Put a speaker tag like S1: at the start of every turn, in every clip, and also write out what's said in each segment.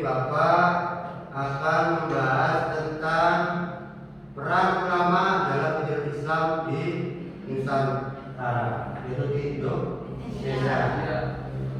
S1: Bapak akan membahas tentang peran ulama dalam pendidikan Islam di Nusantara, yaitu di Indonesia.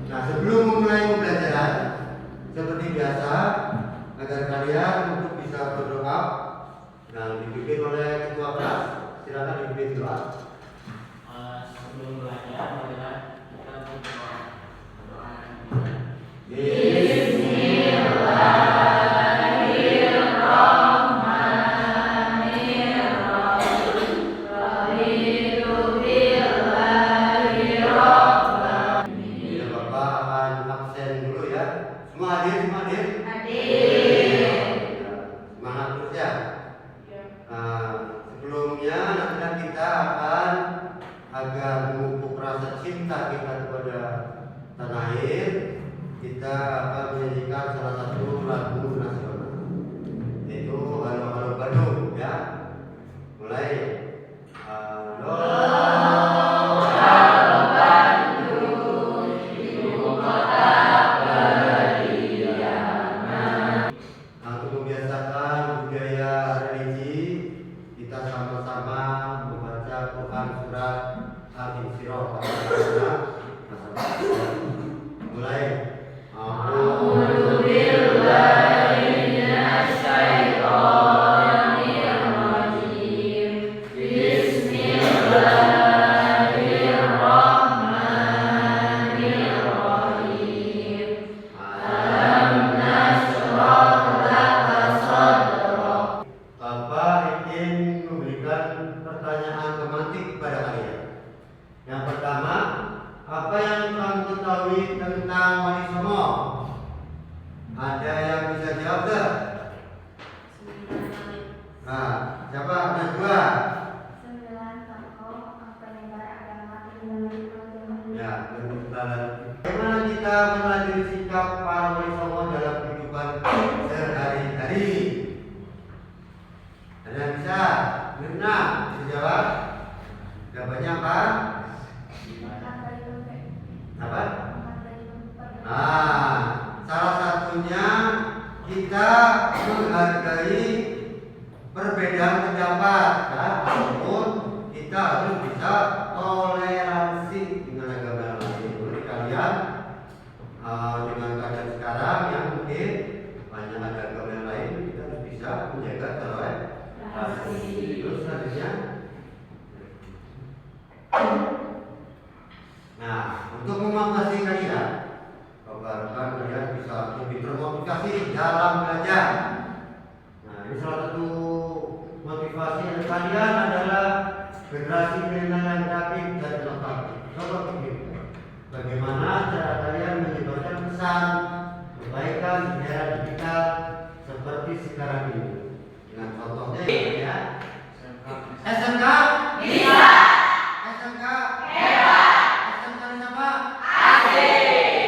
S1: Nah, sebelum memulai pembelajaran, seperti biasa, agar kalian untuk bisa berdoa yang dipimpin oleh ketua kelas, silakan dipimpin doa.
S2: Sebelum belajar, marilah kita berdoa.
S1: Sebelumnya nanti kita akan agar memupuk rasa cinta kita kepada tanah air, kita akan menyanyikan salah satu lagu nasional, yaitu Halo Halo Bandung, ya. Mulai. Halo. Yang pertama, apa yang kamu ketahui tentang Wali Songo? Ada yang bisa jawab tak? Nah, siapa? Ada dua.
S3: 9 tokoh penyebar agama Islam.
S1: Ya, bagaimana kita mempelajari sikap para Wali Songo dalam kehidupan sehari-hari? Ada yang bisa? Mirna, bisa jawab? Jawabannya apa? Apa? Nah, salah satunya kita menghargai perbedaan pendapat, ya, walaupun kita harus bisa toleransi dengan agama yang lain. Jadi kalian dengan keadaan sekarang yang mungkin banyak ada agama yang lain, kita harus bisa menjaga toleransi. Terus selanjutnya. Nah, untuk memotivasi kalian, bahkan kalian bisa lebih termotivasi dalam belajar. Nah, ini salah satu motivasi dari kalian adalah generasi milenial yang kreatif dan inovatif. Coba pikir, bagaimana cara kalian menyebarkan pesan kebaikan di era digital seperti sekarang ini? Dengan contohnya, ya, SMK bisa. SMK hebat. SMK apa? Asik.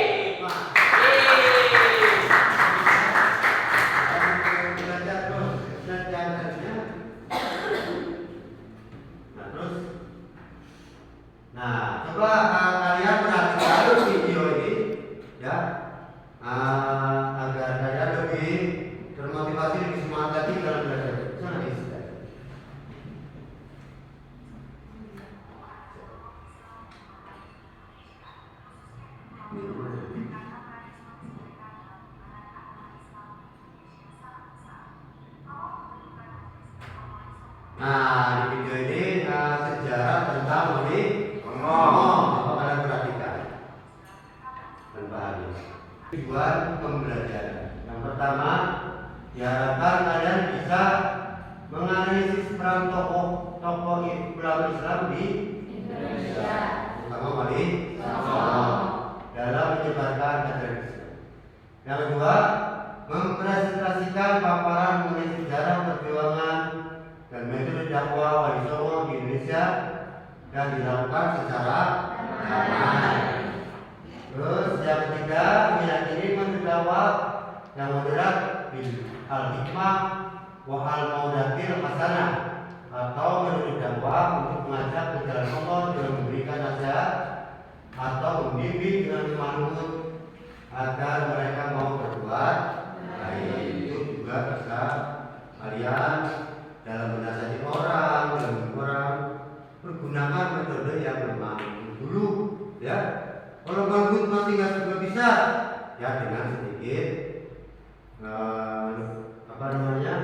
S1: Belajar terus dan nah terus. Nah, coba kalian perhatikan video ini, ya, agar kalian lebih termotivasi, lebih semangat lagi dalam belajar. Jangan diistirahat. Nah, di video ini sejarah tentang Wali Songo. Coba kalian perhatikan dan pahami. Tujuan pembelajaran. Yang pertama, diharapkan kalian bisa menganalisis peran tokoh ulama Islam di Indonesia, terutama Wali Songo, dalam menyebarkan ajaran Islam. Yang kedua, mempresentasikan paparan mengenai sejarah perjuangan dan metode dakwah Wali Songo di Indonesia yang dilakukan secara damai. Terus yang ketiga, meyakini metode dakwah yang moderat bil al-hikmah wa al-maudatil hasanah, atau metode dakwah untuk mengajak ke jalan Allah dengan memberikan nasihat atau membimbing dengan lemah lembut agar mereka mau berbuat apa namanya,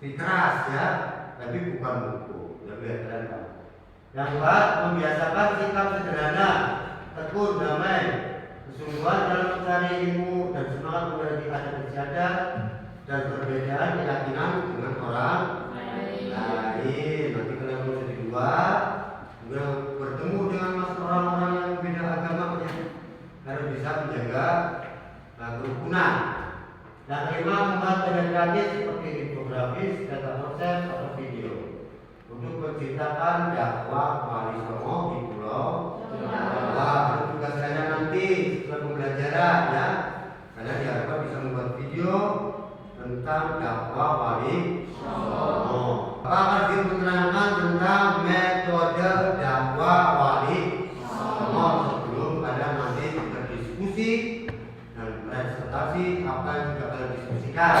S1: keras ya, tapi bukan buku. Lebih keren kan? Yang keempat, membiasakan sikap sederhana, tekun, damai, kesungguhan dalam mencari ilmu dan semangat menjadi adat istiadat dan perbedaan keyakinan dengan orang lain. Nanti kalian mau jadi dua, kemudian bertemu dengan orang-orang yang beda agama ya, harus bisa menjaga kerukunan. Yang kelima, membuat media kreatif seperti infografis, data proses atau video untuk menceritakan dakwah Wali Songo di Pulau Jawa. Tugas kalian nanti setelah pembelajaran ya, kalian diharapkan bisa membuat video tentang dakwah Wali Songo. Akan diterangkan tentang metode dakwah Wali Songo sebelum kalian nanti berdiskusi dan presentasi apa yang sudah kalian diskusikan.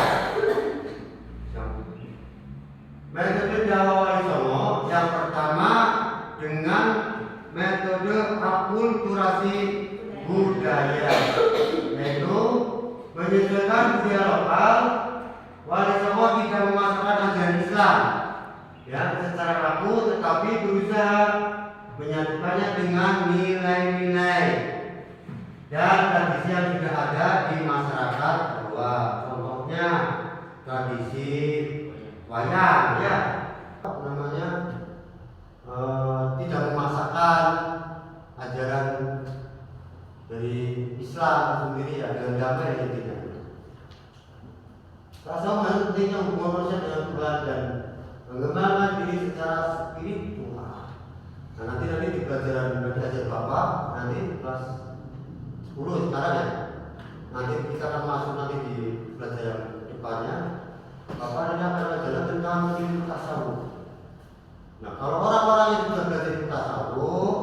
S1: Metode dakwah Wali Songo yang pertama dengan metode akulturasi budaya, yaitu menyesuaikan budaya lokal. Wali Songo tidak memasukkan ajaran Islam ya secara kaku, tetapi berusaha menyatukannya dengan nilai-nilai dan tradisi yang sudah ada di masyarakat Jawa. Contohnya tradisi wayang ya, namanya tidak memasakkan ajaran dari Islam sendiri ya, dengan damai intinya. Rasa pentingnya hubungan manusia dengan Tuhan dan mengembangkan diri secara spiritual. Nah nanti di pelajaran ajar Bapak nanti kelas 10 sekarang ya. Nanti kita akan masuk nanti di pelajaran depannya. Bapak nanti akan belajar tentang ilmu tasawuf. Nah kalau orang-orang yang sudah belajar ilmu tasawuf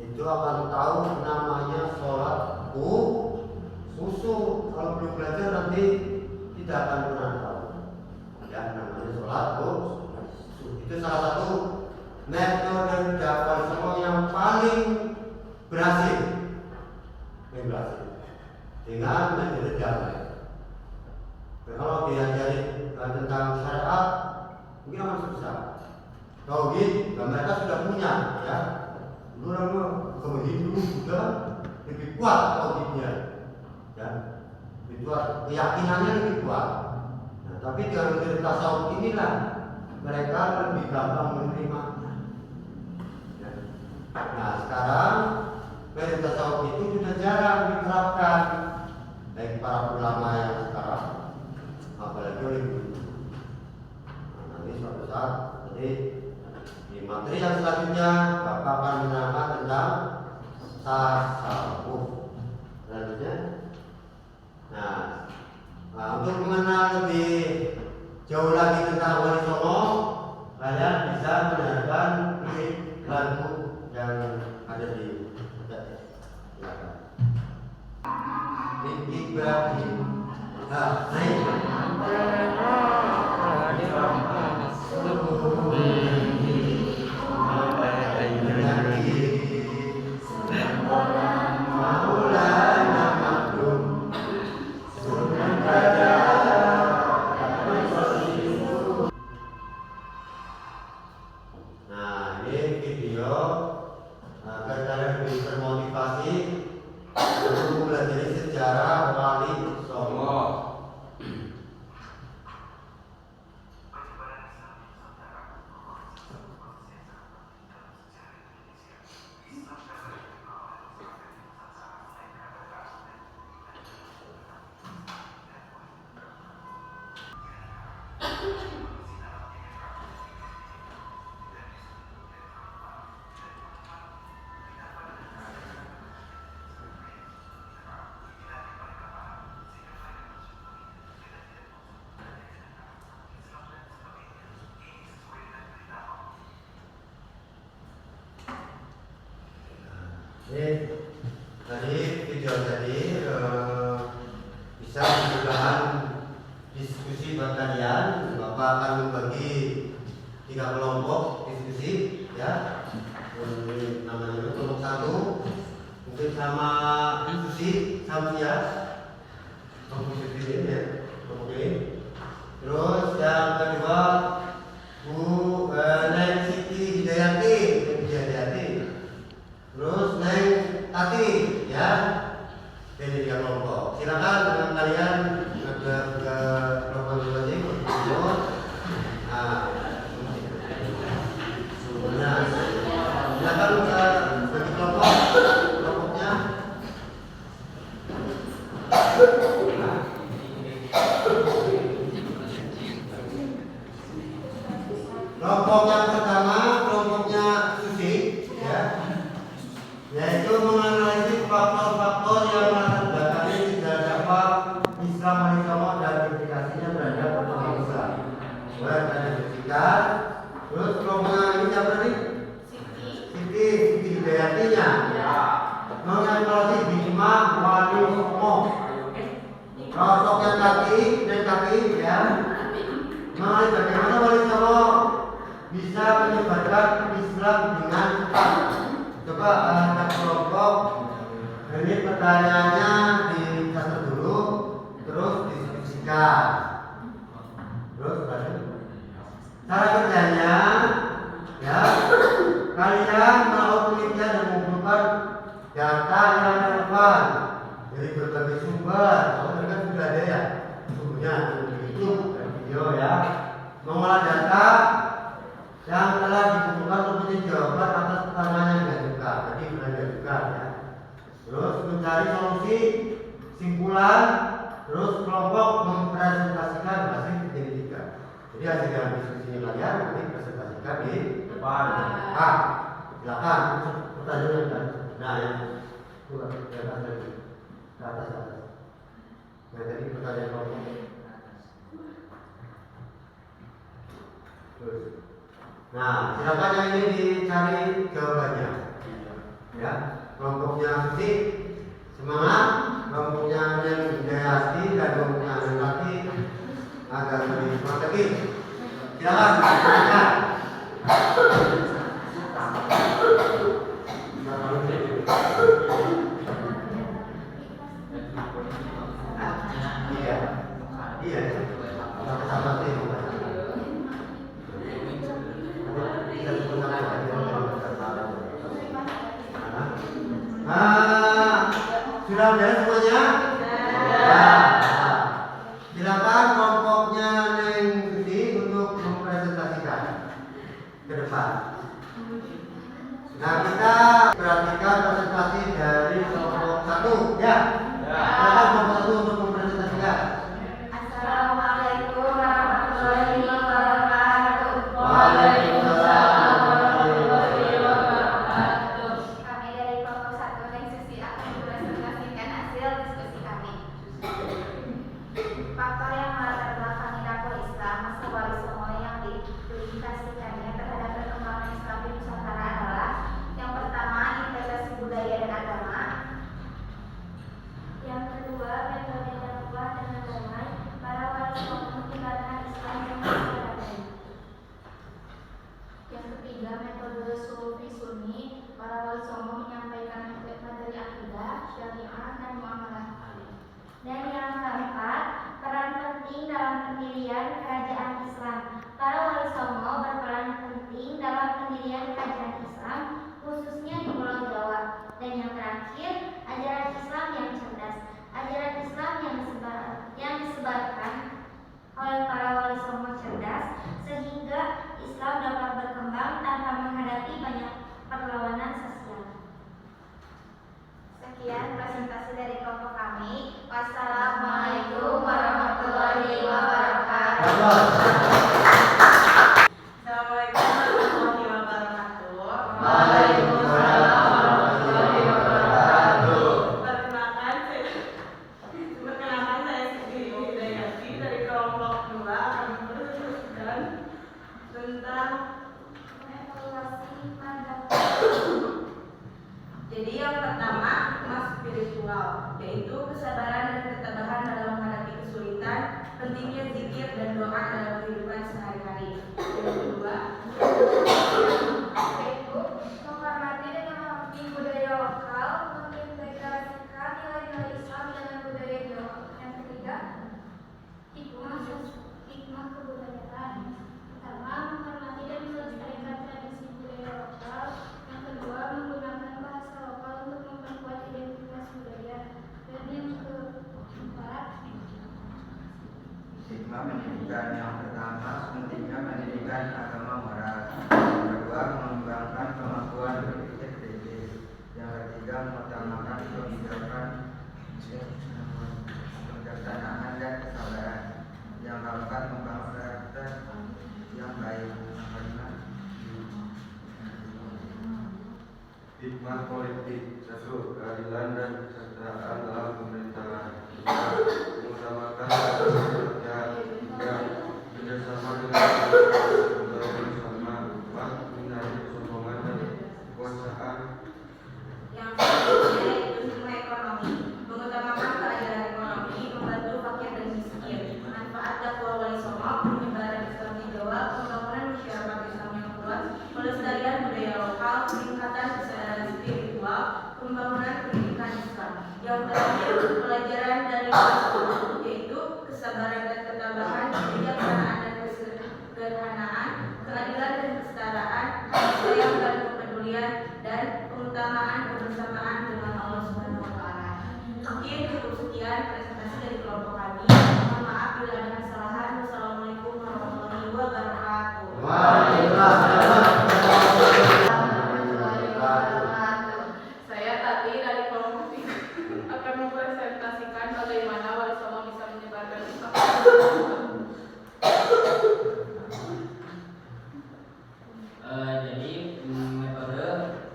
S1: itu akan tahu namanya sholat khusyuk. Kalau belum belajar nanti tidak akan pernah tahu ya namanya sholat khusyuk. Itu salah satu metode dakwah Songo yang paling berhasil dengan metode damai. Nah, kalau diajari tentang syariat mungkin akan susah. Tauhid mereka sudah punya ya. Dulu Hindu juga lebih kuat tauhidnya ya. Lebih kuat, keyakinannya lebih kuat. Nah, tapi dengan metode tasawuf inilah mereka lebih gampang menerimanya. Ya. Nah sekarang metode tasawuf itu sudah jarang diterapkan baik para ulama yang sekarang, apalagi oleh guru. Nah, nanti suatu saat nanti di materi yang selanjutnya Bapak akan menerangkan tentang tasawuf selanjutnya. Nah, untuk mengenal lebih jauh lagi tentang Wali Songo, kalian bisa mendengarkan lagu yang ada di belakang. Ibrahim, tadi video tadi bisa menjadi diskusi buat kalian. Bapak akan membagi 3 kelompok diskusi ya. Namanya kelompok 1 mungkin sama diskusi Samsias, kelompok ini ya, kelompok ini. Terus yang kedua Bu Neng Siti Hidayati, terus Neng Tati ya, ini dia kelompok. Silakan dengan kalian ke kelompok masing-masing. Nah, silakan bagi kelompoknya. Kelompok yang pertama, kelompoknya Susi, ya, yaitu menganalisis faktor-faktor yang melatar belakangi tidak dapat Islam Walisomo dan implikasinya terhadap perkembangan Islam. Boleh diskusikan. Terus kelompoknya ini siapa nih? Siti Hidayatinya. Menganalisis Bima Walisomo. Kelompok yang kaki, ya. Mengenai bagaimana Walisomo bisa menyebarkan Islam dengan cepat. Coba ada kelompok. Ini pertanyaannya dicatat dulu, terus diskusikan. Terus cara kerjanya, ya, kalian melakukan penelitian dan mengumpulkan data yang relevan dari berbagai sumber. Kalau kan sudah ada ya sumbernya itu video ya. Mengolah data yang telah dikumpulkan untuk menjadi jawaban atas pertanyaan yang diajukan. Jadi sudah diajukan ya. Terus mencari solusi, simpulan, terus kelompok mempresentasikan hasil menjadi 3. Jadi hasil dari diskusi kalian nanti presentasikan di depan. Silakan pertanyaan kan. Nah yang ke atas lagi, ke atas. Nah tadi pertanyaan kelompok. Terus. Nah, silakan yang ini dicari jawabannya. Ya, kelompoknya Susi semangat, kelompoknya yang Hidayati dan kelompoknya Nengati agak lebih semangat lagi. Silakan. Iya. Sama-sama sih. Sudah beres semuanya? Ya. Silakan kelompoknya Neng Susi untuk mempresentasikan ke depan. Nah kita perhatikan presentasi dari kelompok 1 ya. Silakan kelompok 1 untuk mempresentasikan.
S3: Assalamualaikum warahmatullahi wabarakatuh.
S1: Waalaikumsalam.
S3: Kami dari kelompok 1 Neng Susi akan mempresentasikan hasil diskusi kami. Faktor yang melatar belakangi dakwah Islam masa Walisomo yang diimplikasikannya terhadap perkembangan Islam di Nusantara adalah yang pertama, integrasi budaya dan agama. Yang kedua, metode dakwah dengan damai. Para Walisomo menyebarkan Islam yang damai. Yang ketiga, metode Sufi Sunni. Para Walisomo menyampaikan materi akidah, syariah, dan muamalah. Dan yang keempat, peran penting dalam pendirian kerajaan Islam. Para Walisomo berperan penting dalam pendirian kerajaan Islam, khususnya di Pulau Jawa. Dan yang terakhir, ajaran Islam yang cerdas. Ajaran Islam yang disebarkan oleh para Walisomo cerdas, sehingga Islam dapat berkembang tanpa menghadapi banyak perlawanan sosial. Sekian presentasi dari kelompok kami. Wassalamualaikum warahmatullahi wabarakatuh.
S4: Assalamualaikum warahmatullahi wabarakatuh.
S1: Waalaikumsalam warahmatullahi wabarakatuh.
S4: Perkenalkan saya Siti Hidayati dari kelompok 2 akan mempresentasikan tentang
S3: Evaluasi pada
S4: jadi yang pertama hikmah spiritual, yaitu kesabaran dan ketabahan dalam menghadapi kesulitan, pentingnya zikir dan doa dalam kehidupan sehari-hari. Yang kedua,
S3: yaitu menghormati dan memahami budaya lokal, mengintegrasikan nilai-nilai Islam dengan budaya Jawa. Yang ketiga,
S5: pendidikan. Yang pertama, pentingnya pendidikan agama moral. Yang kedua, mengembangkan kemampuan berpikir kritis. Yang ketiga, mengutamakan kebijakan kebijaksanaan dan kesabaran. Yang keempat, membangun karakter yang baik.
S6: Hikmah politik. 1. Keadilan dan kesejahteraan dalam pemerintahan. 2. Mengutamakan rakyat. 3. Kerjasama dengan negara bersama. 4. Menghindari kesombongan dan kekuasaan.
S4: Yang selanjutnya yaitu hikmah ekonomi. Mengutamakan keadilan ekonomi, membantu fakir dan miskin. Manfaat dakwah Wali Songo, penyebaran Islam di Jawa, pembangunan masyarakat Islam yang kuat, pelestarian budaya lokal, peningkatan kesadaran spiritual, pembangunan pendidikan Islam. Yang terakhir, pelajaran dari Rasul, yaitu kesabaran dan ketabahan, kebijaksanaan dan kesederhanaan, keadilan dan kesetaraan, kasih sayang dan kepedulian, dan keutamaan kebersamaan dengan Allah Subhanahu wa taala. Sekian presentasi dari kelompok kami. Mohon maaf bila ada kesalahan. Wassalamualaikum warahmatullahi wabarakatuh.
S7: Saya Tati dari kelompok 3 akan mempresentasikan bagaimana Wali Songo bisa menyebarkan Islam.
S2: Jadi metode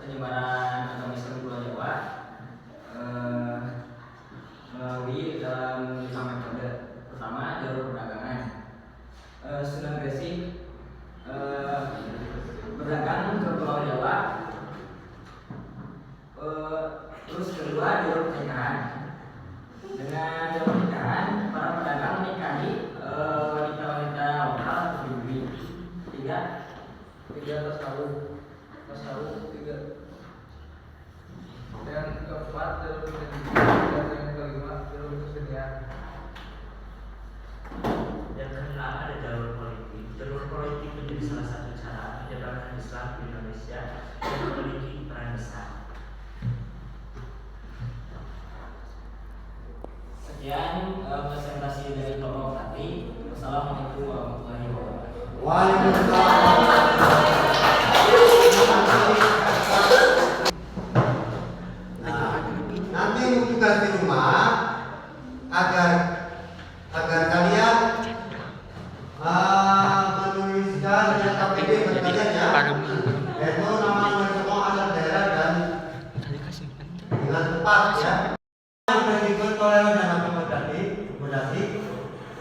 S2: penyebaran agama Islam di Pulau Jawa melalui dalam 5 metode. Pertama, jalur perdagangan. Sunan Gresik berdagang ke Pulau Jawa. Terus kedua, jalur pernikahan. Dengan jalur pernikahan, para pedagang menikahi wanita-wanita lokal atau pribumi. 3 atas tahu 3.
S5: Yang keempat, jalur pendidikan. Dan yang kelima, jalur kesenian.
S8: Yang keenam ada jalur politik. Jalur politik menjadi salah satu cara penyebaran Islam di Indonesia yang memiliki peran besar.
S2: Sekian presentasi dari kelompok Tati. Wassalamualaikum warahmatullahi wabarakatuh.
S1: Waalaikumsalam. Nah, nanti tugas di rumah agar kalian menuliskan yang KPD berkalian ya. Yaitu nama semua asal daerah dan dengan tepat ya. Berikut toleran dan akomodasi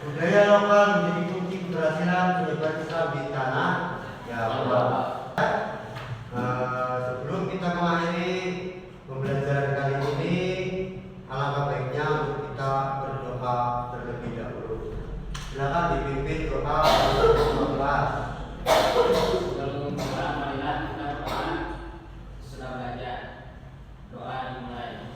S1: budaya lokal menjadi kunci keberhasilan penyebaran Islam di tanah Jawa. Sebelum kita mengakhiri pembelajaran kali ini, alangkah baiknya untuk kita berdoa terlebih dahulu. Silakan dipimpin doa untuk kelas.
S2: Sebelum doa, marilah kita berdoa. Sudah belajar. Doa dimulai.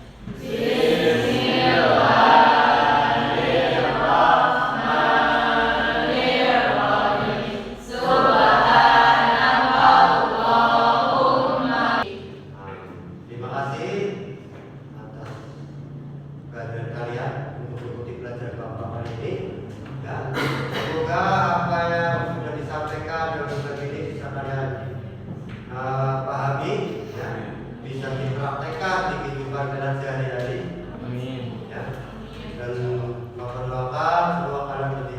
S1: Terima kasih atas kehadiran kalian untuk mengikuti pelajaran Bapak kali ini. Ya, semoga apa yang sudah disampaikan dalam pelajaran ini bisa kalian pahami, ya, bisa dipraktekkan di kehidupan kalian sehari-hari.
S2: Amin.
S1: Ya, dan Bapak doakan semua kalian menjadi